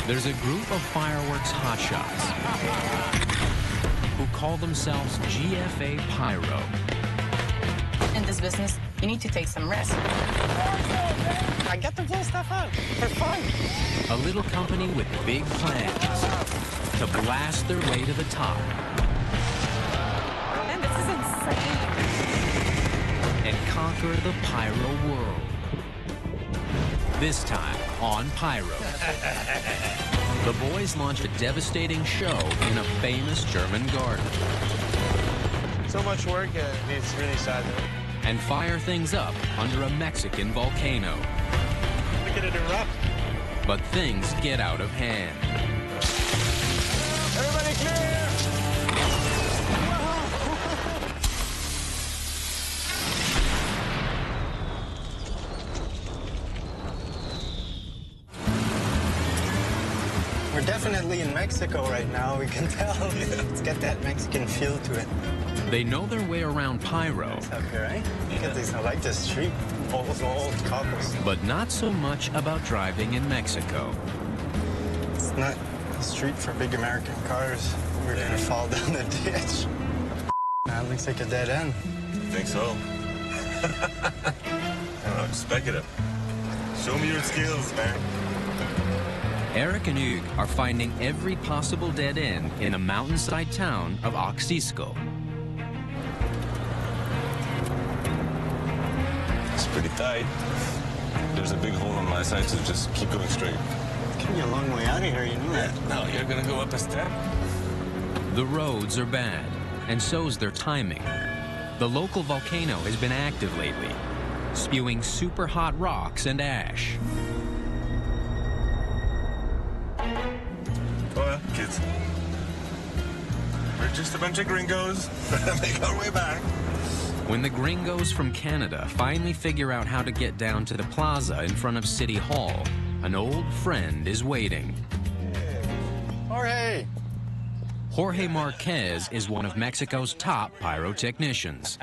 There's a group of fireworks hotshots who call themselves GFA Pyro. In this business, you need to take some risks. I get to blow stuff up for fun. A little company with big plans to blast their way to the top. Man, this is insane. And conquer the pyro world. This time on Pyro. The boys launched a devastating show in a famous German garden. So much work, it's really sad. And fire things up under a Mexican volcano. Look at it erupt. But things get out of hand. Everybody clear! We're definitely in Mexico right now, we can tell. It's got that Mexican feel to it. They know their way around Pyro. It's up here, right? Look at this, I like this street. All those old couples. But not so much about driving in Mexico. It's not a street for big American cars. We're gonna fall down the ditch. That looks like a dead end. Think so? I expected it. Show me your skills, man. Eric and Hugues are finding every possible dead end in a mountainside town of Atlixco. It's pretty tight. There's a big hole on my side, so just keep going straight. It's gonna be a long way out of here, you know that. No, you're gonna go up a step. The roads are bad, and so's their timing. The local volcano has been active lately, spewing super hot rocks and ash. Oh, yeah, kids. We're just a bunch of gringos trying to make our way back. When the gringos from Canada finally figure out how to get down to the plaza in front of City Hall, an old friend is waiting. Jorge! Jorge Marquez is one of Mexico's top pyrotechnicians.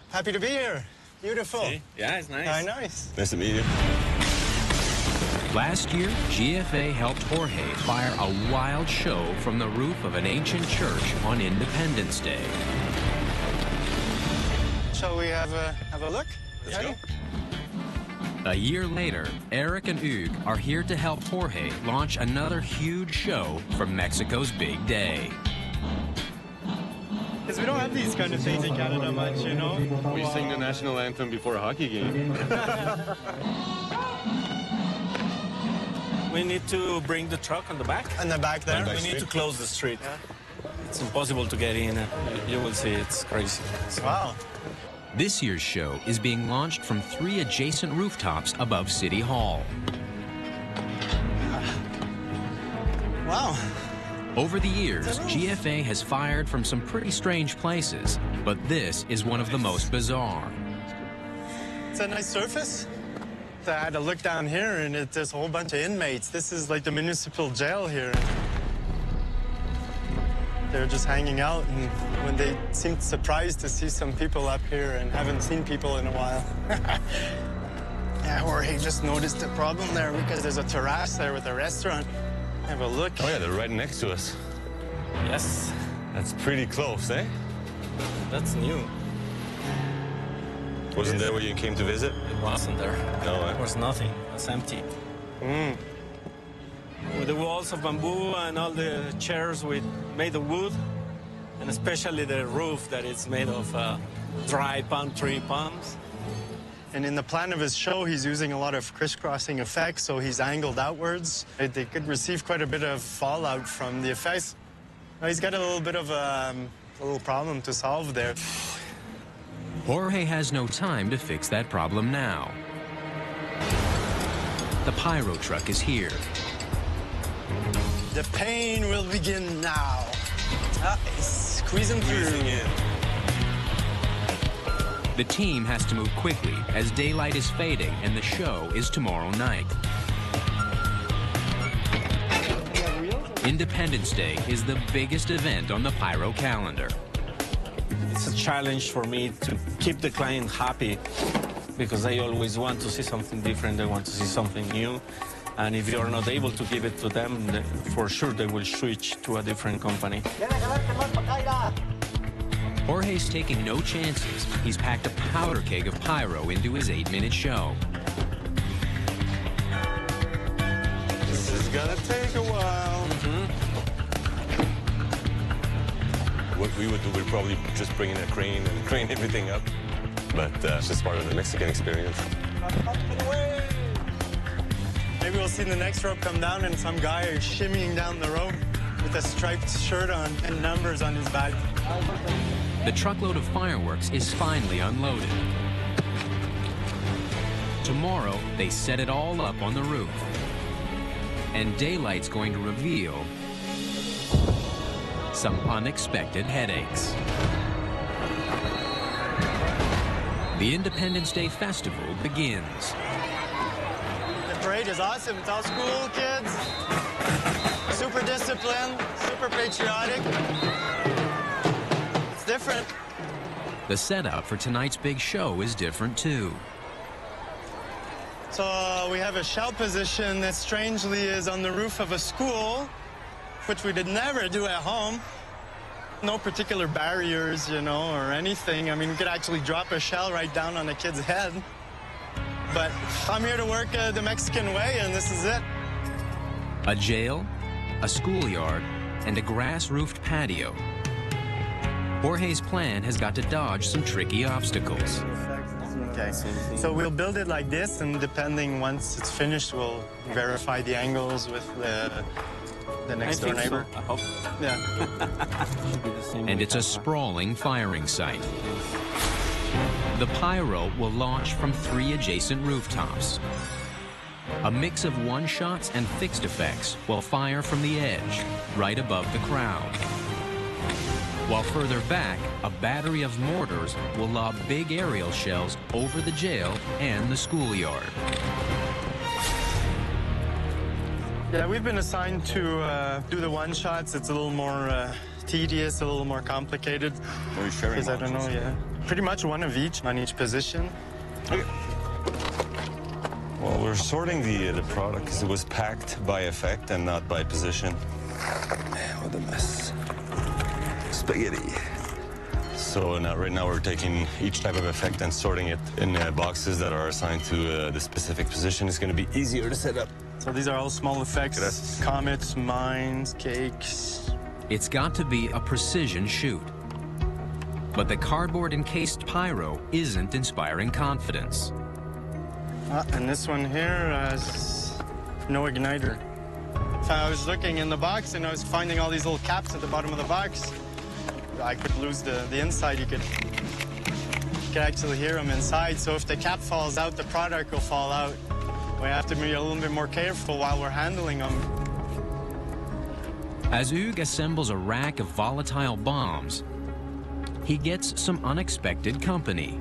Happy to be here. Beautiful. See? Yeah, it's nice. Nice. Nice to meet you. Last year, GFA helped Jorge fire a wild show from the roof of an ancient church on Independence Day. Shall we have a look? Let's go. A year later, Eric and Hugues are here to help Jorge launch another huge show for Mexico's big day. Because we don't have these kind of things in Canada much, you know? We sing the national anthem before a hockey game. We need to bring the truck on the back. On the back there? We need to close the street. It's impossible to get in. You will see, it's crazy. Wow. This year's show is being launched from 3 adjacent rooftops above City Hall. Wow. Over the years, GFA has fired from some pretty strange places, but this is one of the most bizarre. It's a nice surface. I had to look down here, and there's a whole bunch of inmates. This is like the municipal jail here. They're just hanging out, and when they seemed surprised to see some people up here and haven't seen people in a while. Yeah, Jorge just noticed the problem there because there's a terrace there with a restaurant. Have a look. Oh, yeah, they're right next to us. Yes, That's pretty close, eh? that's new. Wasn't there where you came to visit? It wasn't there. No, There was nothing. It was empty. With the walls of bamboo and all the chairs made of wood, and especially the roof that is made of dry palm tree palms. And in the plan of his show, he's using a lot of crisscrossing effects, so he's angled outwards. They could receive quite a bit of fallout from the effects. Now, he's got a little bit of a little problem to solve there. Jorge has no time to fix that problem now. The pyro truck is here. The pain will begin now. He's squeezing through. The team has to move quickly as daylight is fading and the show is tomorrow night. Independence Day is the biggest event on the pyro calendar. It's a challenge for me to keep the client happy because they always want to see something different. They want to see something new. And if you're not able to give it to them, then for sure they will switch to a different company. Jorge's taking no chances. He's packed a powder keg of pyro into his 8-minute show. This is gonna take a while. What we would do, we'd probably just bring in a crane and crane everything up. But it's just part of the Mexican experience. Maybe we'll see the next rope come down and some guy is shimmying down the rope with a striped shirt on and numbers on his back. The truckload of fireworks is finally unloaded. Tomorrow, they set it all up on the roof. And daylight's going to reveal some unexpected headaches. The Independence Day Festival begins. The parade is awesome. It's all school kids. Super disciplined, super patriotic. It's different. The setup for tonight's big show is different too. So we have a shell position that strangely is on the roof of a school, which we did never do at home. No particular barriers, you know, or anything. I mean, we could actually drop a shell right down on a kid's head. But I'm here to work the Mexican way, and this is it. A jail, a schoolyard, and a grass-roofed patio. Jorge's plan has got to dodge some tricky obstacles. Okay, so we'll build it like this, and depending, once it's finished, we'll verify the angles with the next door neighbor. So. I hope. Yeah. And it's a sprawling firing site. The pyro will launch from 3 adjacent rooftops. A mix of one-shots and fixed effects will fire from the edge, right above the crowd. While further back, a battery of mortars will lob big aerial shells over the jail and the schoolyard. Yeah, we've been assigned to do the one-shots. It's a little more tedious, a little more complicated. Are you sharing? Because I don't know, yeah. Pretty much one of each on each position. Okay. Well, we're sorting the product because it was packed by effect and not by position. Man, what a mess. Spaghetti. So now, right now we're taking each type of effect and sorting it in boxes that are assigned to the specific position. It's going to be easier to set up. So these are all small effects. Gracias. Comets, mines, cakes. It's got to be a precision shoot. But the cardboard-encased pyro isn't inspiring confidence. And this one here has no igniter. So I was looking in the box and I was finding all these little caps at the bottom of the box. I could lose the inside. You could actually hear them inside. So if the cap falls out, the product will fall out. We have to be a little bit more careful while we're handling them. As Hugues assembles a rack of volatile bombs, he gets some unexpected company.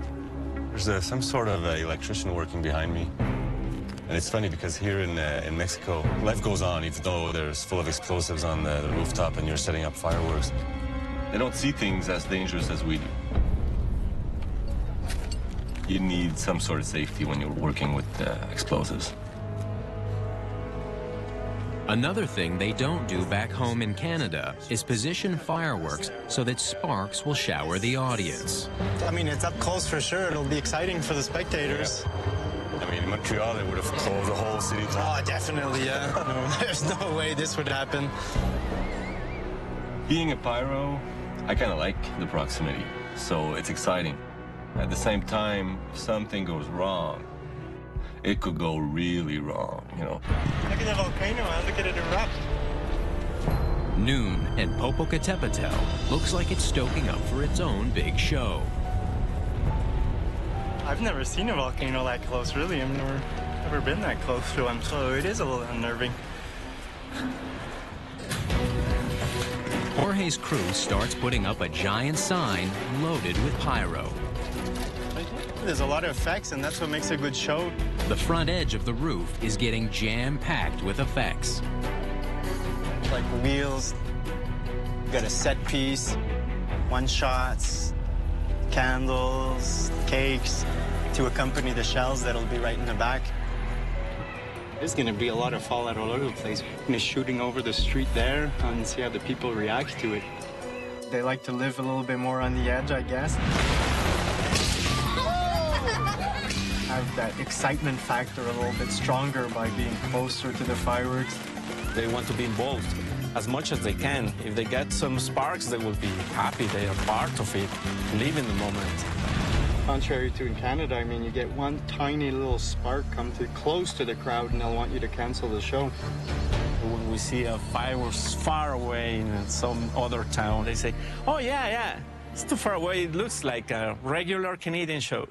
There's some sort of electrician working behind me. And it's funny because here in Mexico, life goes on even though there's full of explosives on the rooftop and you're setting up fireworks. They don't see things as dangerous as we do. You need some sort of safety when you're working with explosives. Another thing they don't do back home in Canada is position fireworks so that sparks will shower the audience. I mean, it's up close for sure. It'll be exciting for the spectators. Yeah. I mean, in Montreal, they would have closed the whole city down. Oh, definitely, yeah. No, there's no way this would happen. Being a pyro, I kind of like the proximity, so it's exciting. At the same time, if something goes wrong, it could go really wrong, you know. Look at the volcano, man. Look at it erupt. Noon and Popocatépetl looks like it's stoking up for its own big show. I've never seen a volcano that close, really. I've never been that close to one, so it is a little unnerving. Jorge's crew starts putting up a giant sign loaded with pyro. There's a lot of effects, and that's what makes a good show. The front edge of the roof is getting jam-packed with effects. Like wheels, you got a set piece, one-shots, candles, cakes, to accompany the shells that'll be right in the back. There's gonna be a lot of fallout all over the place. And shooting over the street there and see how the people react to it. They like to live a little bit more on the edge, I guess. Have that excitement factor a little bit stronger by being closer to the fireworks. They want to be involved as much as they can. If they get some sparks, they will be happy. They are part of it, live in the moment. Contrary to in Canada, I mean, you get one tiny little spark come too close to the crowd and they'll want you to cancel the show. When we see a fireworks far away in some other town, they say, oh, yeah, it's too far away. It looks like a regular Canadian show.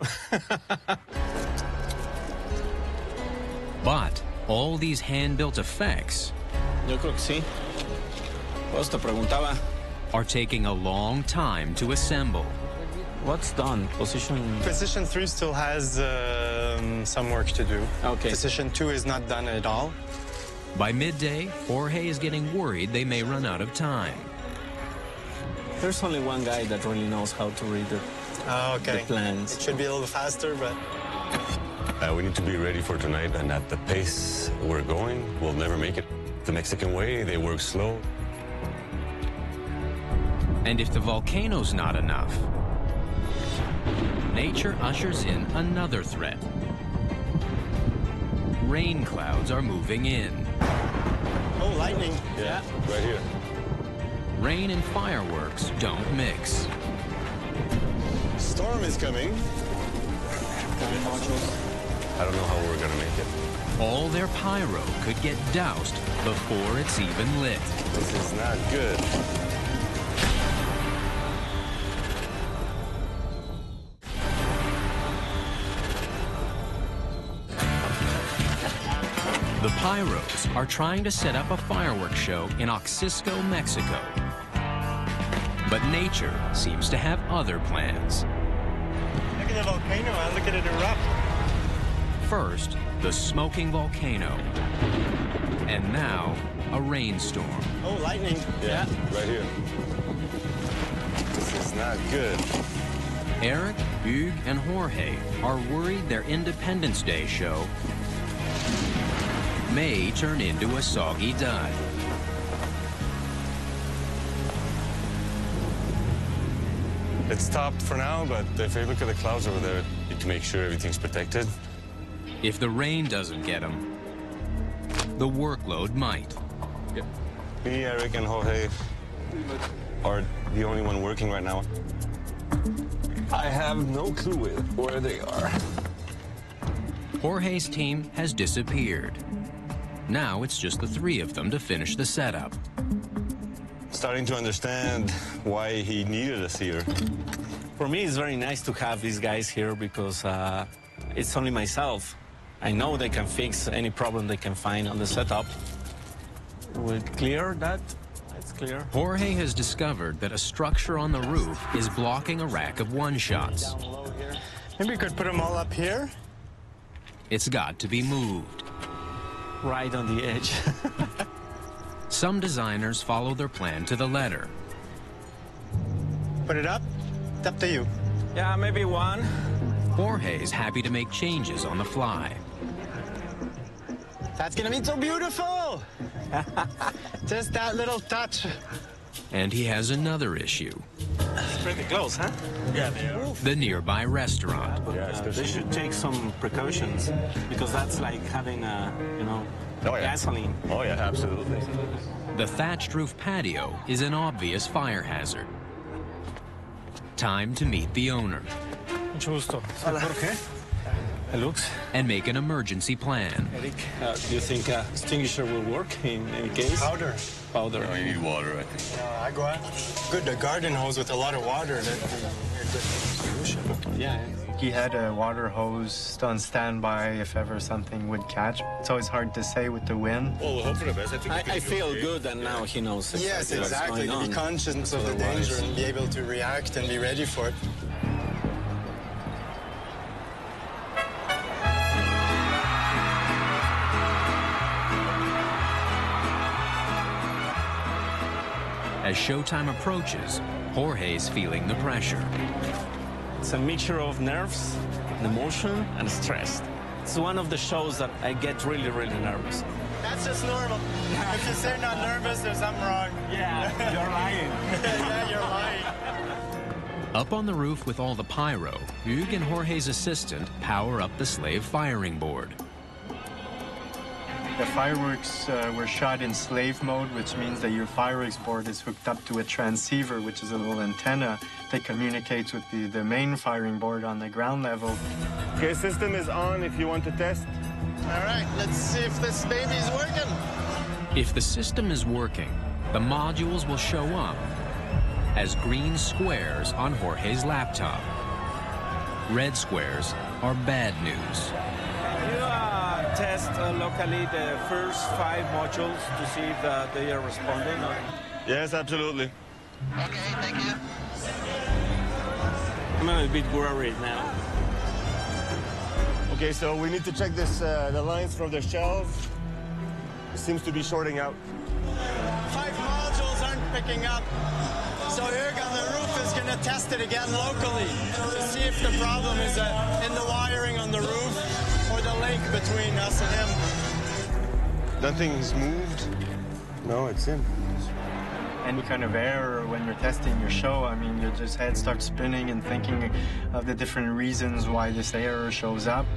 But all these hand-built effects Yo creo que sí. Pues te preguntaba. Are taking a long time to assemble. What's done? Position... Position 3 still has some work to do. Okay. Position 2 is not done at all. By midday, Jorge is getting worried they may run out of time. There's only one guy that really knows how to read the plans. It should be a little faster, but... We need to be ready for tonight, and at the pace we're going, we'll never make it. The Mexican way, they work slow. And if the volcano's not enough, nature ushers in another threat. Rain clouds are moving in. Oh, lightning. Yeah, right here. Rain and fireworks don't mix. Storm is coming. I don't know how we're gonna make it. All their pyro could get doused before it's even lit. This is not good. The Pyros are trying to set up a fireworks show in Atlixco, Mexico. But nature seems to have other plans. Look at the volcano, and look at it erupt. First, the smoking volcano. And now, a rainstorm. Oh, lightning. Yeah, right here. This is not good. Eric, Hugues, and Jorge are worried their Independence Day show may turn into a soggy dud. It's stopped for now, but if you look at the clouds over there, you can make sure everything's protected. If the rain doesn't get them, the workload might. Me, Eric, and Jorge are the only one working right now. I have no clue where they are. Jorge's team has disappeared. Now it's just the three of them to finish the setup. Starting to understand why he needed us here. For me, it's very nice to have these guys here because it's only myself. I know they can fix any problem they can find on the setup. We'll clear that. It's clear. Jorge has discovered that a structure on the roof is blocking a rack of one-shots. Maybe we could put them all up here. It's got to be moved. Right on the edge. Some designers follow their plan to the letter. Put it up. It's up to you. Yeah, maybe one. Jorge is happy to make changes on the fly. That's gonna be so beautiful. Just that little touch. And he has another issue. It's pretty close, huh? Yeah, they are. The nearby restaurant. They should take some precautions because that's like having gasoline. Oh, yeah, absolutely. The thatched roof patio is an obvious fire hazard. Time to meet the owner. Mucho gusto. Jorge. It looks. And make an emergency plan. Eric, do you think extinguisher will work in any case? Powder. Powder. I need water, I think. I go out. Good, the garden hose with a lot of water. That's a good solution. Yeah. He had a water hose on standby if ever something would catch. It's always hard to say with the wind. Well, we'll hope for the best. I feel good that now he knows Yes, what's exactly. going To on. be conscious of the danger and be able to react and be ready for it. As showtime approaches, Jorge's feeling the pressure. It's a mixture of nerves, emotion, and stress. It's one of the shows that I get really, really nervous. That's just normal. If you say you're not nervous, there's something wrong. Yeah, you're lying. Yeah, you're lying. Up on the roof with all the pyro, Hugues and Jorge's assistant power up the slave firing board. The fireworks were shot in slave mode, which means that your fireworks board is hooked up to a transceiver, which is a little antenna that communicates with the main firing board on the ground level. Okay, system is on if you want to test. All right, let's see if this baby's working. If the system is working, the modules will show up as green squares on Jorge's laptop. Red squares are bad news. You test locally the first 5 modules to see if they are responding? Yes, absolutely. Okay, thank you. I'm a bit worried now. Okay, so we need to check this, the lines from the shells. It seems to be shorting out. 5 modules aren't picking up. So Hugues on the roof is going to test it again locally to see if the problem is in the wiring on the roof or the link between us and him. Nothing's moved. No, it's in. Any kind of error when you're testing your show, I mean, your just head starts spinning and thinking of the different reasons why this error shows up.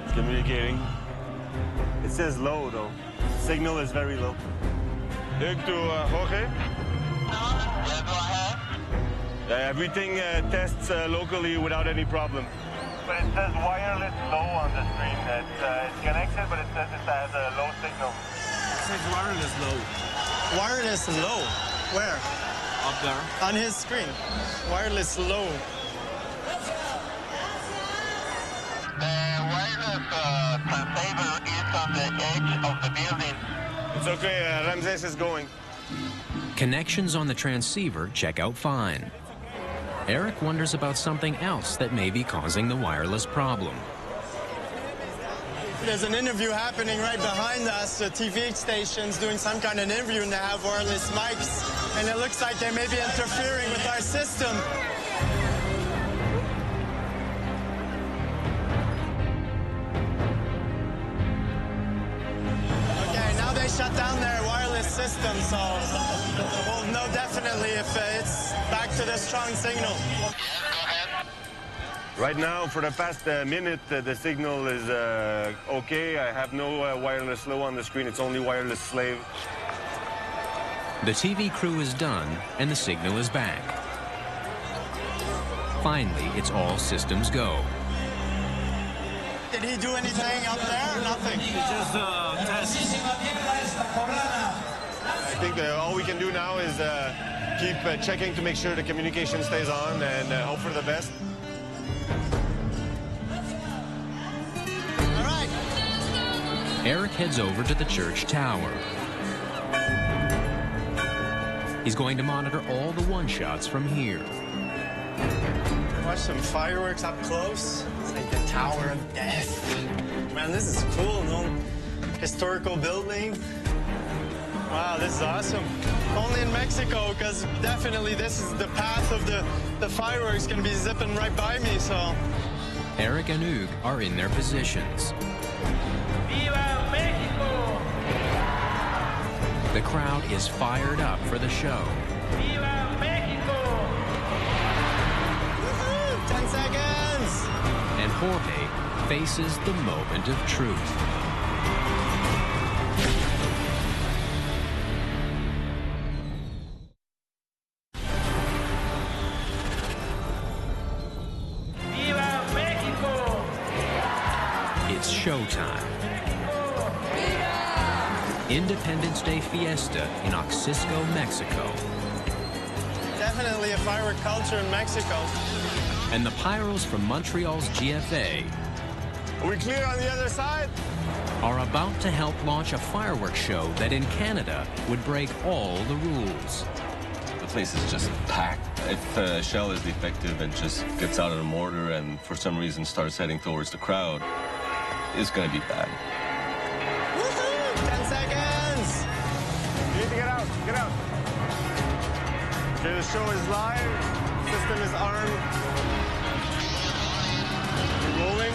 It's communicating. It says low, though. Signal is very low. Hugues to Jorge. Yeah, go ahead. Everything tests locally without any problem. But it says wireless low on the screen. It's connected, but it says it has a low signal. It says wireless low. Wireless low? Where? Up there. On his screen. Wireless low. The wireless transceiver is on the edge of the building. It's okay, Ramses is going. Connections on the transceiver check out fine. Eric wonders about something else that may be causing the wireless problem. There's an interview happening right behind us. The TV station's doing some kind of interview and they have wireless mics. And it looks like they may be interfering with our system. Okay, now they shut down their wireless system, so we'll know definitely if it's back to the strong signal. Right now, for the past minute, the signal is okay. I have no wireless low on the screen. It's only wireless slave. The TV crew is done, and the signal is back. Finally, it's all systems go. Did he do anything up there? Nothing. He just tests. I think all we can do now is keep checking to make sure the communication stays on and hope for the best. All right. Eric heads over to the church tower. He's going to monitor all the one-shots from here. Watch some fireworks up close. It's like the Tower of Death. Man, this is cool. No historical building. Wow, this is awesome. Only in Mexico, because definitely this is the path of the fireworks going to be zipping right by me, so. Eric and Hugues are in their positions. Viva Mexico! The crowd is fired up for the show. Viva Mexico! Woohoo! 10 seconds! And Jorge faces the moment of truth. Viva Mexico! It's showtime. Independence Day fiesta in Atlixco, Mexico. Definitely a firework culture in Mexico. And the Pyros from Montreal's GFA Are we clear on the other side? are about to help launch a fireworks show that in Canada would break all the rules. The place is just packed. If a shell is defective and just gets out of the mortar and for some reason starts heading towards the crowd, it's going to be bad. Woohoo! 10 seconds! You need to get out. Get out. Okay, the show is live. System is armed. We're rolling.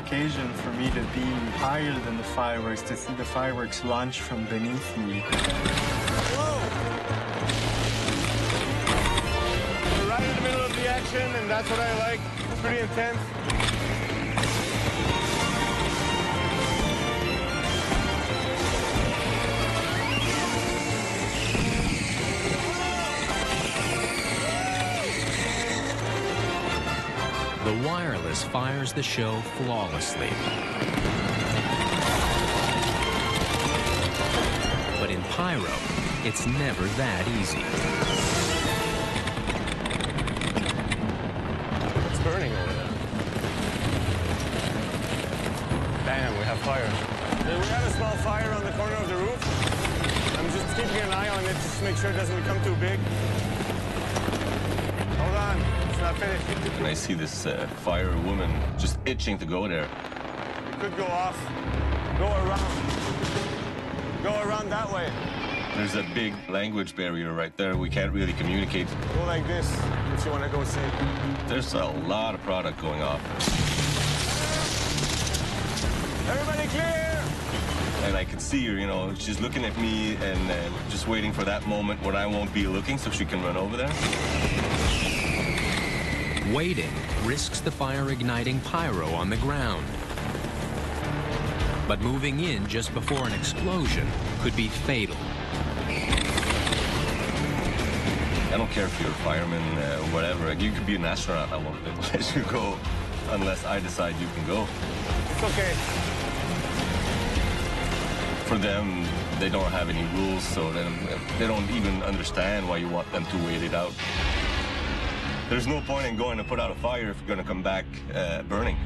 occasion for me to be higher than the fireworks, to see the fireworks launch from beneath me. Whoa! We're right in the middle of the action, and that's what I like. It's pretty intense. The wireless fires the show flawlessly. But in pyro, it's never that easy. It's burning over there. Damn, we have fire. We had a small fire on the corner of the roof. I'm just keeping an eye on it just to make sure it doesn't become too big. Hold on. Not finished. And I see this fire woman just itching to go there. It could go off. Go around. Go around that way. There's a big language barrier right there. We can't really communicate. Go like this if you want to go safe. There's a lot of product going off. Everybody clear! And I can see her, you know, she's looking at me and just waiting for that moment when I won't be looking so she can run over there. Waiting risks the fire igniting pyro on the ground. But moving in just before an explosion could be fatal. I don't care if you're a fireman or whatever. You could be an astronaut. I won't let you go unless I decide you can go. It's okay. For them, they don't have any rules, so they don't even understand why you want them to wait it out. There's no point in going to put out a fire if you're going to come back burning.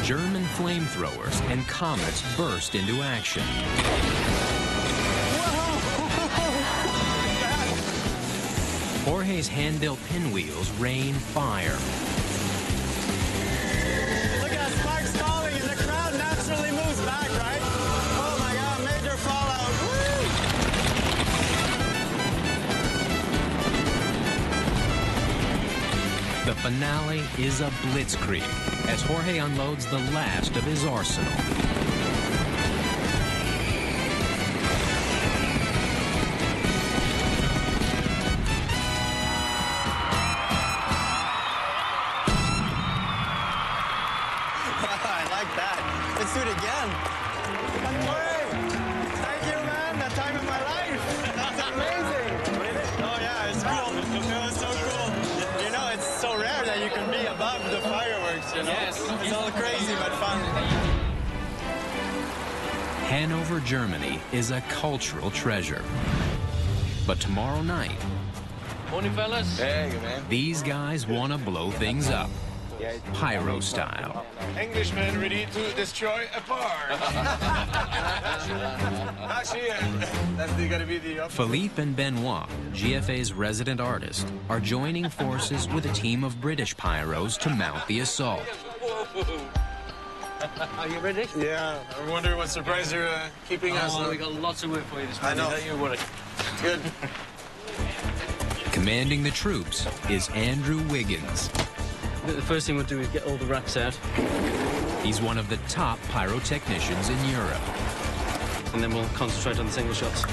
German flamethrowers and comets burst into action. Jorge's hand-built pinwheels rain fire. Look at sparks falling and the crowd naturally moves back, right? Oh my God, major fallout. Woo! The finale is a blitzkrieg as Jorge unloads the last of his arsenal. Let's do it again. Thank you, man. The time of my life. That's amazing. Oh, yeah, it's cool. It was so cool. You know, it's so rare that you can be above the fireworks, you know? Yes. It's all crazy, but fun. Hanover, Germany is a cultural treasure. But tomorrow night, morning, fellas. Hey, man. These guys want to blow things up. Pyro style. Englishmen ready to destroy a bar. Actually, that's going to be the opposite. Philippe and Benoit, GFA's resident artist, are joining forces with a team of British pyros to mount the assault. Are you ready? Yeah, I wonder what surprise you're keeping us. We got lots of work for you this morning. I know. Don't you worry. Good. Commanding the troops is Andrew Wiggins. The first thing we'll do is get all the racks out. He's one of the top pyrotechnicians in Europe. And then we'll concentrate on the single shots.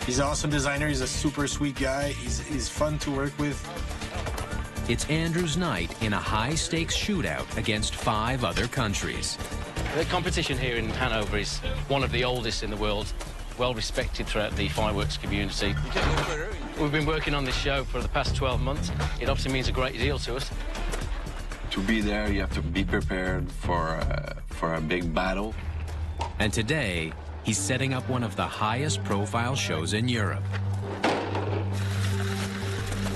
He's an awesome designer. He's a super sweet guy. He's fun to work with. It's Andrew's night in a high-stakes shootout against 5 other countries. The competition here in Hanover is one of the oldest in the world, well respected throughout the fireworks community. We've been working on this show for the past 12 months. It obviously means a great deal to us. To be there, you have to be prepared for a big battle. And today, he's setting up one of the highest-profile shows in Europe.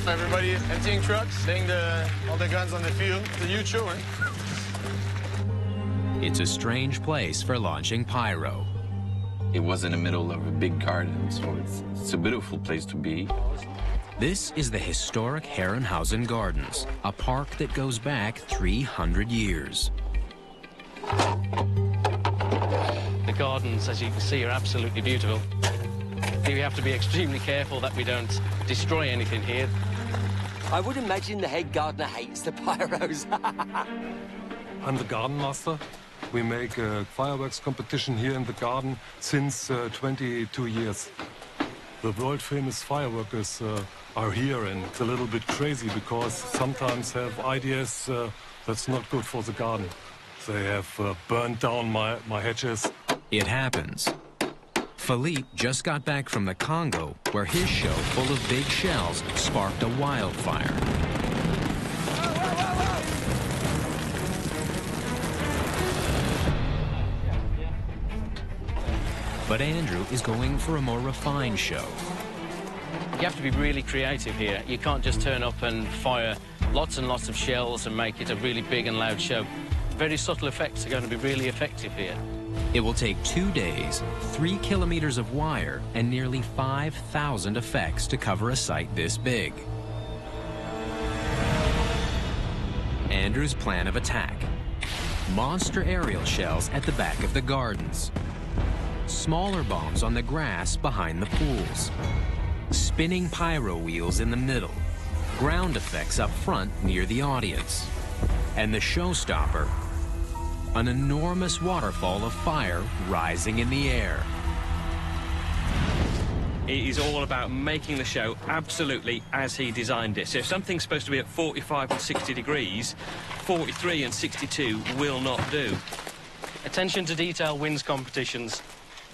Everybody emptying trucks, laying all the guns on the field. It's a huge show, right? It's a strange place for launching pyro. It was in the middle of a big garden, so it's a beautiful place to be. This is the historic Herrenhausen Gardens, a park that goes back 300 years. The gardens, as you can see, are absolutely beautiful. We have to be extremely careful that we don't destroy anything here. I would imagine the head gardener hates the pyros. I'm the garden master. We make a fireworks competition here in the garden since 22 years. The world-famous fireworkers are here, and it's a little bit crazy because sometimes have ideas that's not good for the garden. They have burned down my hedges. It happens. Philippe just got back from the Congo, where his show full of big shells sparked a wildfire. But Andrew is going for a more refined show. You have to be really creative here. You can't just turn up and fire lots and lots of shells and make it a really big and loud show. Very subtle effects are going to be really effective here. It will take 2 days, 3 kilometers of wire, and nearly 5,000 effects to cover a site this big. Andrew's plan of attack: monster aerial shells at the back of the gardens, smaller bombs on the grass behind the pools, spinning pyro wheels in the middle, ground effects up front near the audience, and the showstopper: an enormous waterfall of fire rising in the air. It is all about making the show absolutely as he designed it. So if something's supposed to be at 45 and 60 degrees, 43 and 62 will not do. Attention to detail wins competitions.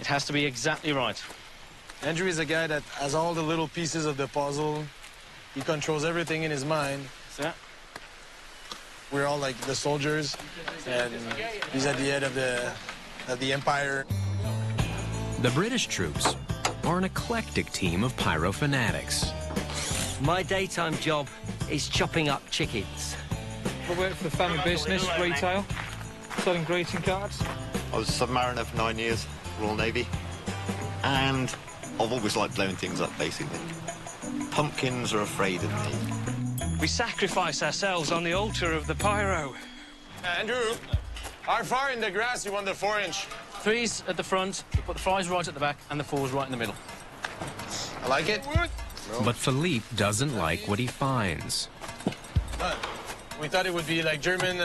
It has to be exactly right. Andrew is a guy that has all the little pieces of the puzzle. He controls everything in his mind. Yeah. We're all like the soldiers, and he's at the head of the empire. The British troops are an eclectic team of pyro fanatics. My daytime job is chopping up chickens. I work for the family business, retail, selling greeting cards. I was a submariner for 9 years, Royal Navy, and I've always liked blowing things up, basically. Pumpkins are afraid of me. We sacrifice ourselves on the altar of the pyro. Andrew, how far in the grass you want the 4-inch? 3's at the front, you put the 5's right at the back, and the 4's right in the middle. I like it. But Philippe doesn't like what he finds. We thought it would be like German,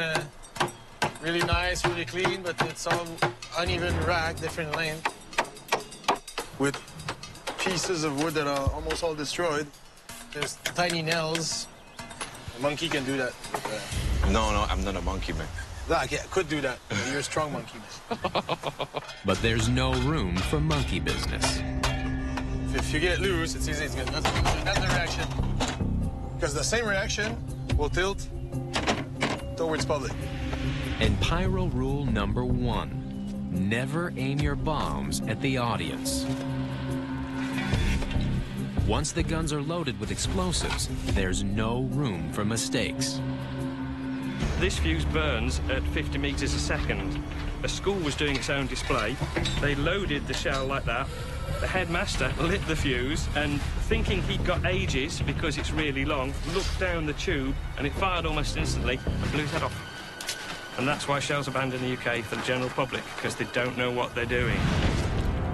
really nice, really clean, but it's all uneven rack, different length, with pieces of wood that are almost all destroyed. There's tiny nails. A monkey can do that. No, I'm not a monkey, man. No, I could do that. You're a strong monkey. But there's no room for monkey business. If you get loose, it's easy. That's the reaction. Because the same reaction will tilt towards public. And pyro rule number 1: never aim your bombs at the audience. Once the guns are loaded with explosives, there's no room for mistakes. This fuse burns at 50 meters a second. A school was doing its own display. They loaded the shell like that. The headmaster lit the fuse and, thinking he'd got ages because it's really long, looked down the tube and it fired almost instantly and blew his head off. And that's why shells are banned in the UK for the general public, because they don't know what they're doing.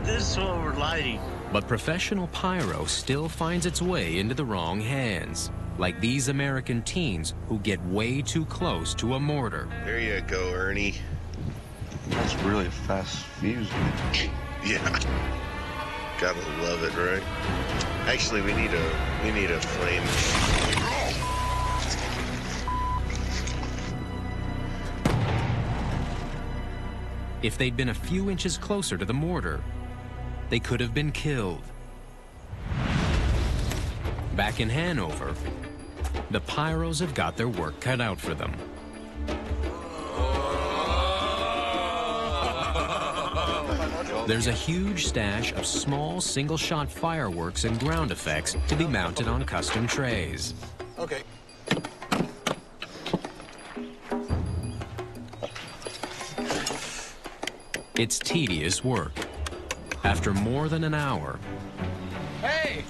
This is what we're lighting. But professional pyro still finds its way into the wrong hands, like these American teens who get way too close to a mortar. There you go, Ernie. That's really a fast fuse. Yeah. Gotta love it, right? Actually, we need a flame. If they'd been a few inches closer to the mortar, they could have been killed. Back in Hanover, the pyros have got their work cut out for them. There's a huge stash of small single-shot fireworks and ground effects to be mounted on custom trays. Okay. It's tedious work. After more than an hour, Hey!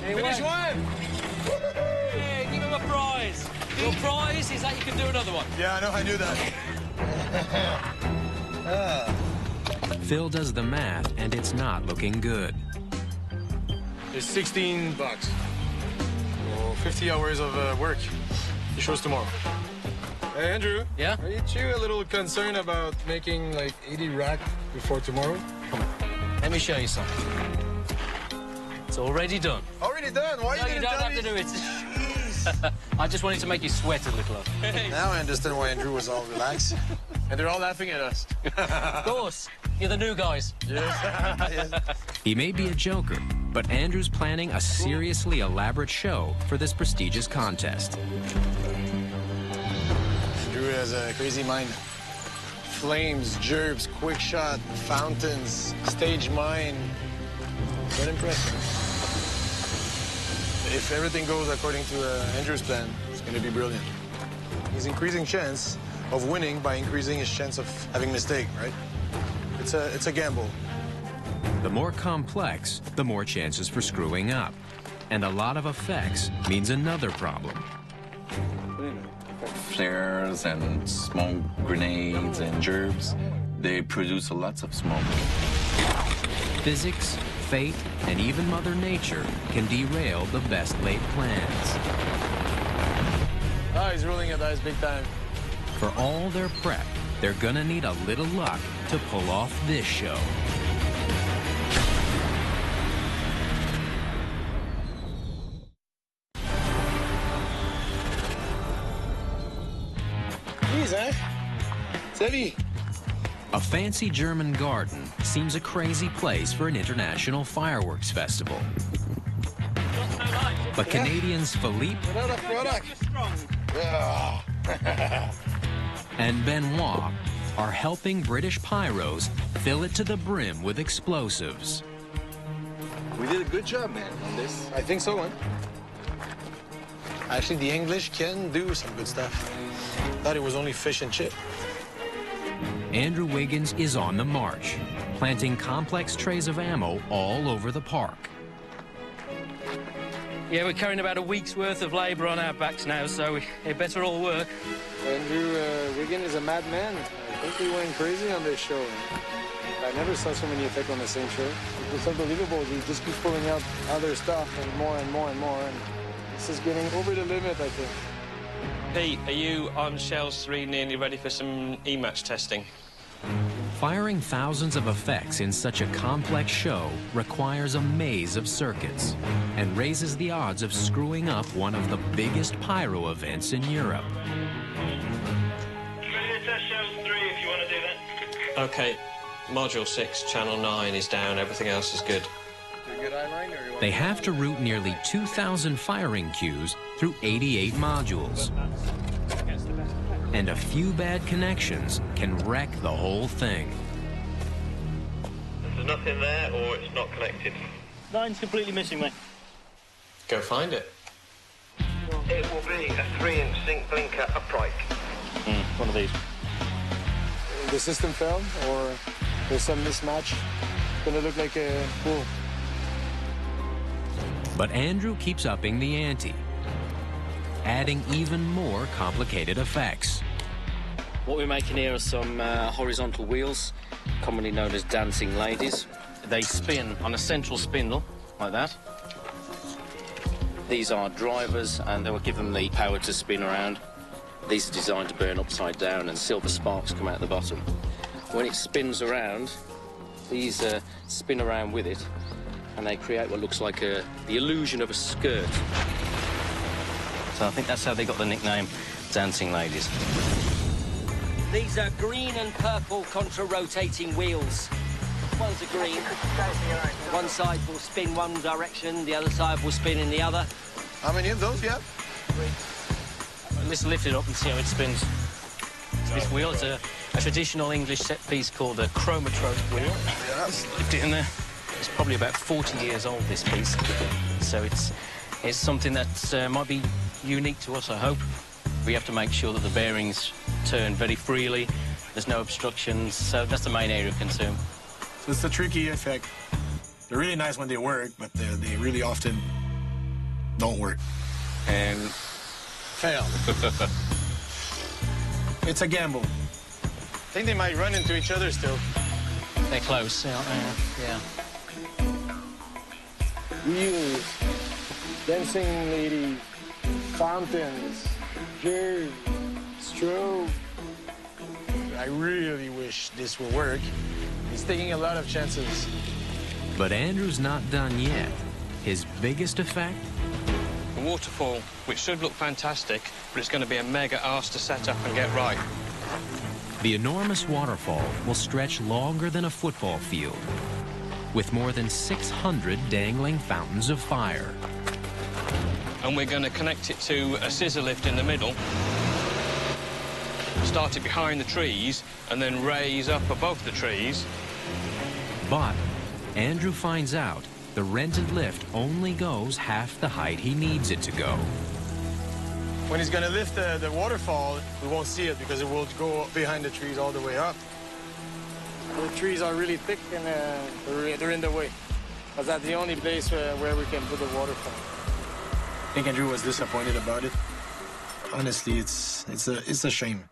Finish one! Hey, give him a prize! Your prize is that you can do another one. Yeah, I know, I knew that. Phil does the math, and it's not looking good. It's $16. So 50 hours of work. It shows tomorrow. Hey, Andrew. Yeah? Are you a little concerned about making like 80 rack before tomorrow? Come on. Let me show you something. It's already done. Already done? Why no, you don't have to do it. I just wanted to make you sweat a little. Now I understand why Andrew was all relaxed. And they're all laughing at us. Of course. You're the new guys. Yes. He may be a joker, but Andrew's planning a seriously elaborate show for this prestigious contest. Andrew has a crazy mind. Flames, gerbs, quick shot, fountains, stage mine. Quite impressive. If everything goes according to Andrew's plan, it's going to be brilliant. He's increasing chance of winning by increasing his chance of having mistake, right? It's a gamble. The more complex, the more chances for screwing up. And a lot of effects means another problem. Flares and smoke grenades and gerbs, they produce lots of smoke. Physics, fate, and even Mother Nature can derail the best laid plans. Oh, he's rolling a dice big time. For all their prep, they're gonna need a little luck to pull off this show. Jeez, eh? It's heavy. A fancy German garden seems a crazy place for an international fireworks festival. But Canadians Philippe and Benoit are helping British pyros fill it to the brim with explosives. We did a good job, man, on this. I think so, man. Actually, the English can do some good stuff. Thought it was only fish and chip. Andrew Wiggins is on the march, planting complex trays of ammo all over the park. Yeah, we're carrying about a week's worth of labour on our backs now, so it better all work. Andrew Wiggins is a madman. I think he went crazy on this show. I never saw so many effects on the same show. It's unbelievable. He just keeps pulling out other stuff and more and more and more. And this is getting over the limit, I think. Pete, are you on Shells 3 nearly ready for some E-match testing? Firing thousands of effects in such a complex show requires a maze of circuits and raises the odds of screwing up one of the biggest pyro events in Europe. Ready to test Shells 3 if you want to do that. Okay, Module 6, Channel 9 is down, everything else is good. They have to route nearly 2,000 firing cues through 88 modules. And a few bad connections can wreck the whole thing. There's nothing there, or it's not connected. Line's completely missing, mate. Go find it. It will be a 3-inch zinc blinker upright. One of these. The system failed, or there's some mismatch. It's gonna look like a pool. But Andrew keeps upping the ante, adding even more complicated effects. What we're making here are some horizontal wheels, commonly known as dancing ladies. They spin on a central spindle, like that. These are drivers, and they will give them the power to spin around. These are designed to burn upside down, and silver sparks come out the bottom. When it spins around, these spin around with it, and they create what looks like the illusion of a skirt. So I think that's how they got the nickname Dancing Ladies. These are green and purple contra-rotating wheels. One's a green. One side will spin one direction, the other side will spin in the other. How many of those you have? Let's lift it up and see how it spins. This wheel is a traditional English set piece called a chromatrope wheel. Yeah. Just lift it in there. It's probably about 40 years old, this piece. So it's something that might be unique to us, I hope. We have to make sure that the bearings turn very freely, there's no obstructions, so that's the main area of concern. So it's a tricky effect. They're really nice when they work, but they really often don't work. And fail. It's a gamble. think they might run into each other still. They're close, aren't they? Yeah. Wheels, dancing ladies, fountains, jars, strobe. I really wish this will work. He's taking a lot of chances. But Andrew's not done yet. His biggest effect? The waterfall, which should look fantastic, but it's going to be a mega arse to set up and get right. The enormous waterfall will stretch longer than a football field, with more than 600 dangling fountains of fire. And we're going to connect it to a scissor lift in the middle, start it behind the trees, and then raise up above the trees. But Andrew finds out the rented lift only goes half the height he needs it to go. When he's going to lift the waterfall, we won't see it because it will go behind the trees all the way up. The trees are really thick and they're in the way. Because that's the only place where we can put the waterfall. I think Andrew was disappointed about it. Honestly, it's a shame.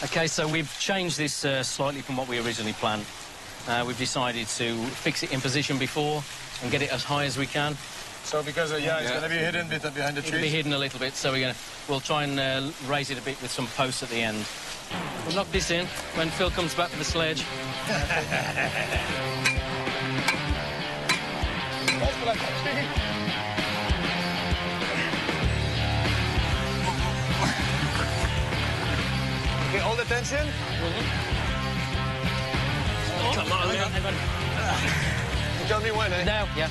Okay, so we've changed this slightly from what we originally planned. We've decided to fix it in position before and get it as high as we can. So because, it's going to be hidden a bit behind the trees? It'll be hidden a little bit, so we'll try and raise it a bit with some posts at the end. We'll knock this in when Phil comes back with the sledge. Okay, hold the tension. Come on, You tell me when, eh? Now, yeah.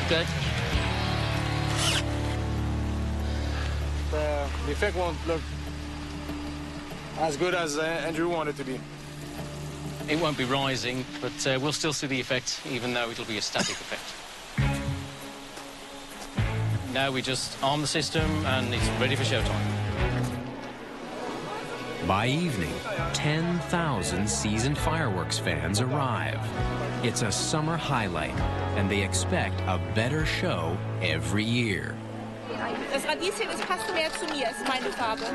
Good. The effect won't look as good as Andrew wanted to be. It won't be rising, but we'll still see the effect, even though it'll be a static effect. Now we just arm the system, and it's ready for showtime. By evening, 10,000 seasoned fireworks fans arrive. It's a summer highlight, and they expect a better show every year. Das Radieschen, das passt mehr zu mir, ist meine Farbe.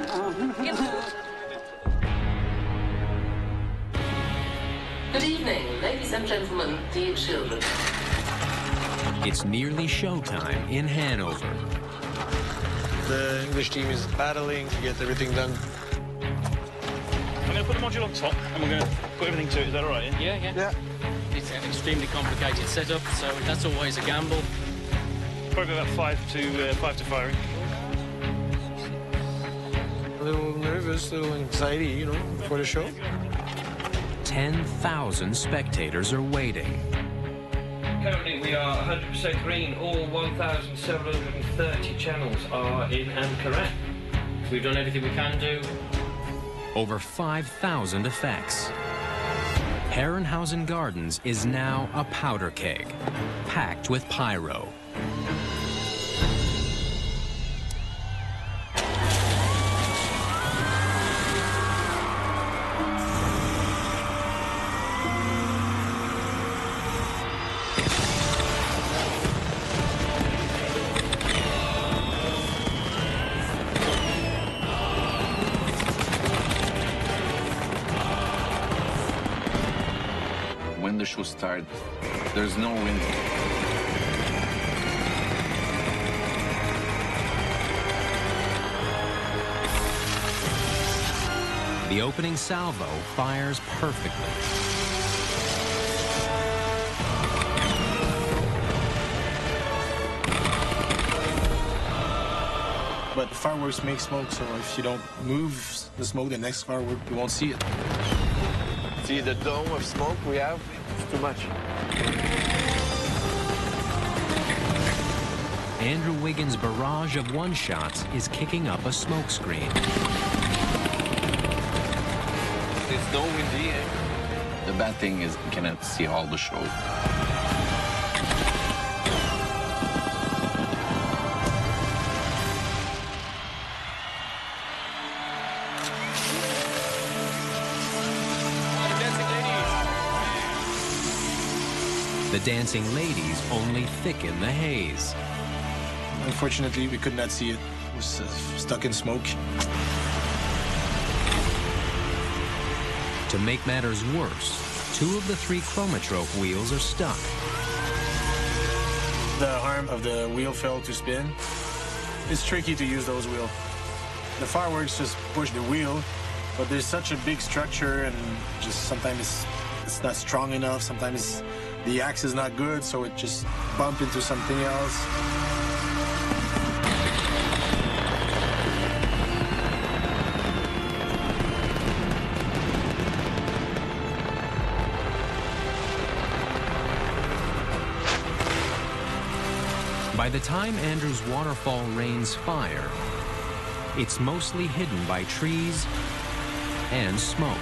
Good evening, ladies and gentlemen, dear children. It's nearly showtime in Hanover. The English team is battling to get everything done. I'm going to put the module on top, and we're going to put everything to it. Is that all right? Yeah. It's an extremely complicated setup, so that's always a gamble. Probably about 5 to firing. A little nervous, a little anxiety, you know, before the show. 10,000 spectators are waiting. Currently, we are 100% green. All 1,730 channels are in and correct. We've done everything we can do. Over 5,000 effects. Herrenhausen Gardens is now a powder keg, packed with pyro. When the show starts, there's no wind. The opening salvo fires perfectly. But fireworks make smoke, so if you don't move the smoke, the next firework, you won't see it. See the dome of smoke we have? It's too much. Andrew Wiggins' barrage of one-shots is kicking up a smoke screen. It's no windy, eh? The bad thing is you cannot see all the show. The dancing ladies only thicken the haze. Unfortunately, we could not see it. It was stuck in smoke. To make matters worse, 2 of the 3 chromatrope wheels are stuck. The arm of the wheel failed to spin. It's tricky to use those wheels. The fireworks just push the wheel, but there's such a big structure, and just sometimes it's not strong enough. Sometimes the axe is not good, so it just bump into something else. By the time Andrew's waterfall rains fire, it's mostly hidden by trees and smoke.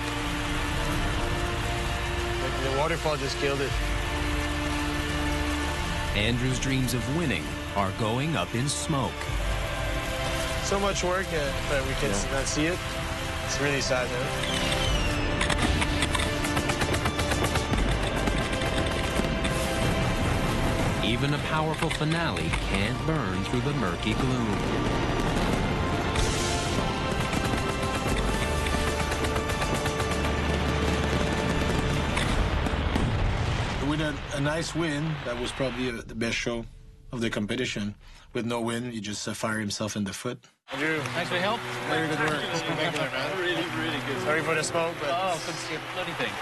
The waterfall just killed it. Andrew's dreams of winning are going up in smoke. So much work that we can not see it. It's really sad, though. Even a powerful finale can't burn through the murky gloom. With a nice win, that was probably the best show of the competition. With no win, he just fired himself in the foot. Andrew, Thanks for your help. very good work. Spectacular, man. Really good. Sorry for the smoke, but... Oh, couldn't see a bloody thing.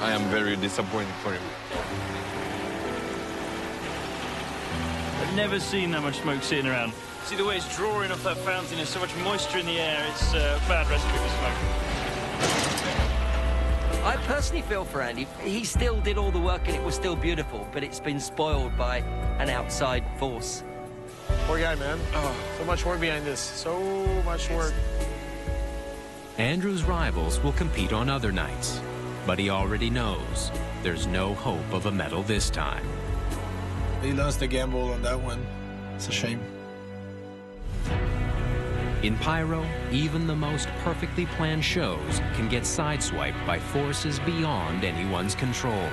I am very disappointed for him. I've never seen that much smoke sitting around. See the way it's drawing off that fountain, there's so much moisture in the air, it's a bad recipe for smoke. I personally feel for Andy. He still did all the work and it was still beautiful, but it's been spoiled by an outside force. Poor guy, man. Oh, so much work behind this. So much work. Andrew's rivals will compete on other nights, but he already knows there's no hope of a medal this time. He lost the gamble on that one. It's a shame. In Pyro, even the most perfectly planned shows can get sideswiped by forces beyond anyone's control.